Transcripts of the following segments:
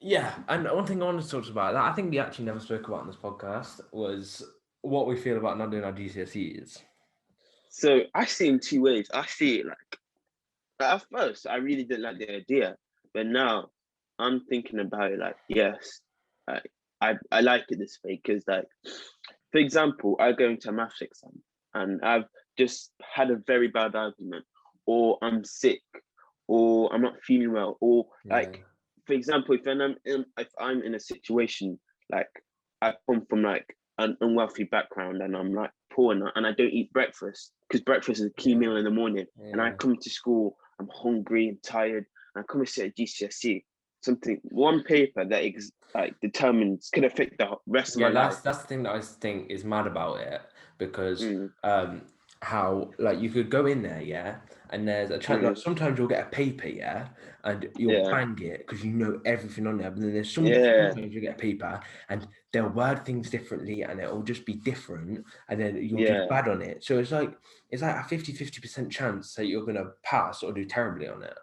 Yeah, and one thing I wanted to talk about that I think we actually never spoke about in this podcast was what we feel about not doing our GCSEs. So I see it in two ways. I see it like at first I really didn't like the idea, but now I'm thinking about it like yes, like I like it this way because like for example, I go into a maths exam and I've just had a very bad argument, or I'm sick, or I'm not feeling well, or Yeah. like for example, if I'm in a situation like I come from like an unwealthy background and I'm like poor and I don't eat breakfast because breakfast is a key meal in the morning, and I Yeah. come to school, I'm hungry and tired, and I come and sit at GCSE, something one paper that like determines could affect the rest of my Yeah, life. that's the thing that I think is mad about it because Mm, how like you could go in there, yeah, and there's a chance like mm, sometimes you'll get a paper, yeah, and you'll yeah, bang it because you know everything on there, but then there's yeah, sometimes you get a paper and they'll word things differently and it'll just be different and then you'll do yeah, bad on it. So it's like a 50% chance that you're gonna pass or do terribly on it.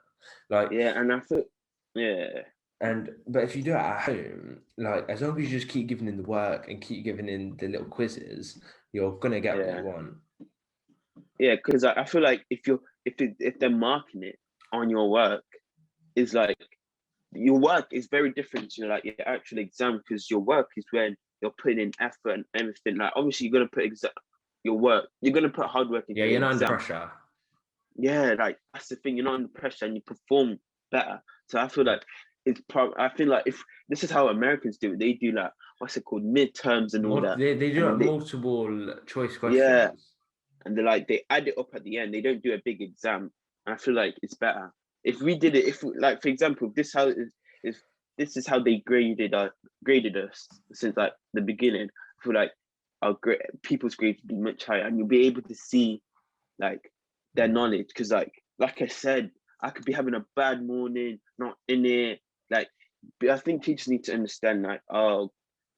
Like yeah, and I feel, yeah, but if you do it at home, like as long as you just keep giving in the work and keep giving in the little quizzes, you're gonna get what you yeah, want. yeah, because I feel like if they're marking it on your work, is like your work is very different to like your actual exam because your work is when you're putting in effort and everything. Like obviously you're gonna put your work, you're gonna put hard work Yeah, into you're your not under exam. pressure. Yeah, like that's the thing. You're not under pressure and you perform better. So I feel like I feel like if this is how Americans do it, they do like what's it called midterms and all that, They do and like then they multiple choice yeah, questions. and they add it up at the end. They don't do a big exam. And I feel like it's better if we did it. If like for example, if this is how they graded us since like the beginning. I feel like our people's grades would be much higher, and you'll be able to see like their Yeah. knowledge because like I said, I could be having a bad morning, not in it. Like, but I think teachers need to understand like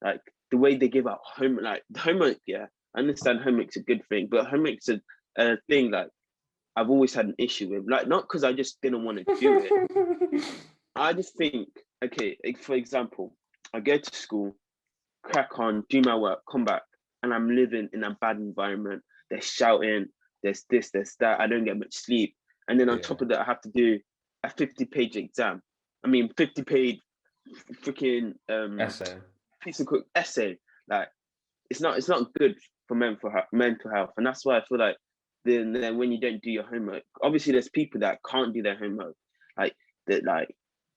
like the way they give out homework, like the homework. Yeah, I understand homework's a good thing, but homework's a thing like I've always had an issue with. Like not because I just didn't want to do it. I just think okay, like, for example, I go to school, crack on, do my work, come back, and I'm living in a bad environment. They're shouting, there's this, there's that. I don't get much sleep. And then on top Yeah. of that, I have to do a 50-page exam. I mean, 50-page freaking Essay. piece of essay. Like, it's not good for mental health. And that's why I feel like then when you don't do your homework, obviously there's people that can't do their homework. Like that like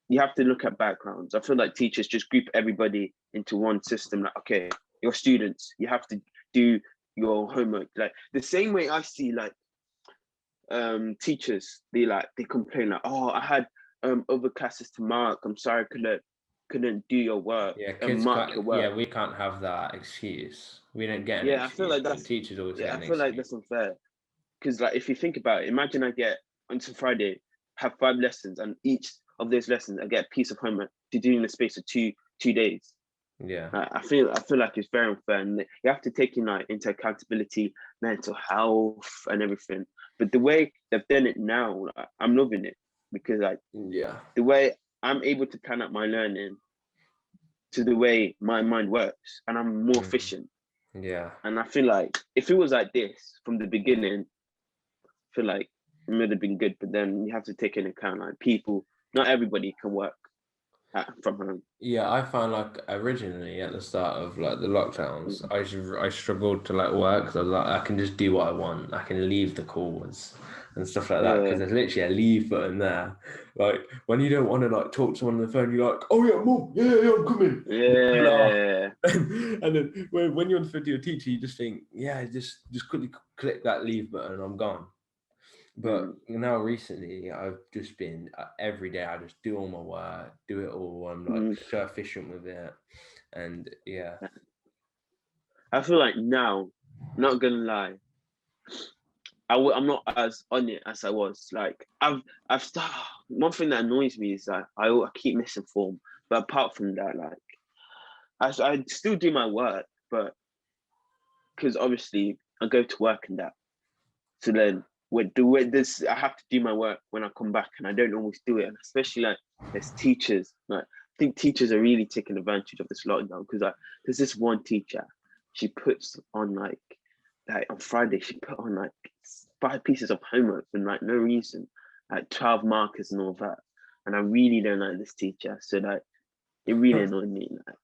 you have to look at backgrounds. I feel like teachers just group everybody into one system. Like, okay, your students, you have to do your homework. Like the same way I see like teachers, they complain like, oh, I had other classes to mark. I'm sorry, I couldn't do your work Yeah, and kids mark can't. your Yeah, work. we can't have that excuse. We don't get an Yeah, I feel excuse, like but the that's teachers always yeah, get I an feel like excuse. that's unfair. Because like if you think about it, imagine I get until Friday, have 5 lessons, and each of those lessons I get a piece of homework to do in the space of two days. Yeah. I feel like it's very unfair, and you have to take in like into accountability, mental health, and everything. But the way they've done it now, like, I'm loving it because like Yeah. the way I'm able to plan out my learning to the way my mind works, and I'm more Mm. efficient. Yeah. And I feel like if it was like this from the beginning, I feel like it would have been good. But then you have to take into account like people, not everybody can work from home. Yeah, I found like originally at the start of like the lockdowns, I struggled to like work because I was like I can just do what I want. I can leave the calls and stuff like that because Yeah, there's literally a leave button there. Like when you don't want to like talk to someone on the phone, you're like, oh yeah, mum, yeah, I'm coming. yeah, And then when you're on the phone to your teacher, you just think, yeah, just quickly click that leave button and I'm gone. But mm, now recently, I've just been every day. I just do all my work, do it all. I'm like mm. so efficient with it, and yeah, I feel like now, not gonna lie, I'm not as on it as I was. Like I've started. One thing that annoys me is that I keep missing form. But apart from that, like I still do my work, but because obviously I go to work and that. So then with this, I have to do my work when I come back, and I don't always do it. And especially like there's teachers like think teachers are really taking advantage of this lockdown because there's this one teacher, she puts on like on Friday she put on like 5 pieces of homework for like no reason, like 12 markers and all that. And I really don't like this teacher. So like it really annoyed me. Like.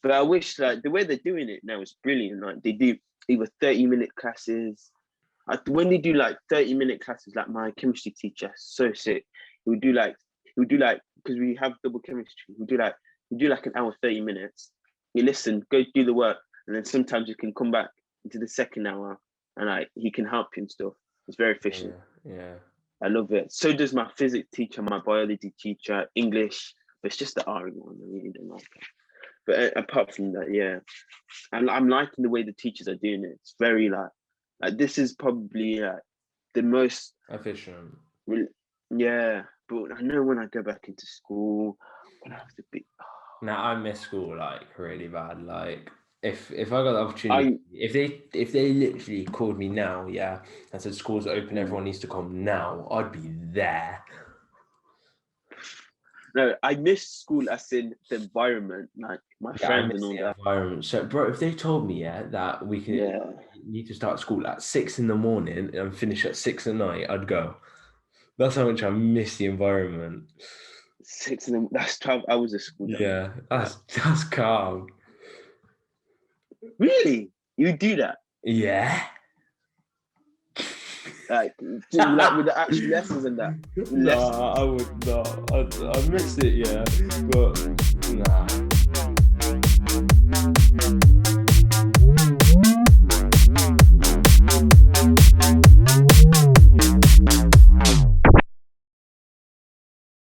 But I wish like the way they're doing it now is brilliant. Like they do either 30-minute classes. When they do like 30-minute classes, like my chemistry teacher, so sick. He would do like because we have double chemistry. We do like an hour 30 minutes. You listen, go do the work, and then sometimes you can come back into the second hour and like he can help you and stuff. It's very efficient. Yeah. I love it. So does my physics teacher, my biology teacher, English, but it's just the R one. I really don't like it. But apart from that, yeah, I'm liking the way the teachers are doing it. It's very like this is probably the most efficient. Yeah, but I know when I go back into school, I'm gonna have to be. Now I miss school like really bad. Like if I got the opportunity, if they literally called me now, yeah, and said school's open, everyone needs to come now, I'd be there. No, I miss school as in the environment, like my friends and all that. Environment. So, bro, if they told me that we need to start school at 6 a.m. and finish at 6 p.m, I'd go. That's how much I miss the environment. 6 a.m. That's 12 hours of school. Yeah, that's calm. Really? You do that? Yeah. Like with the actual lessons and that? Nah, I would not. I miss it, yeah, but nah.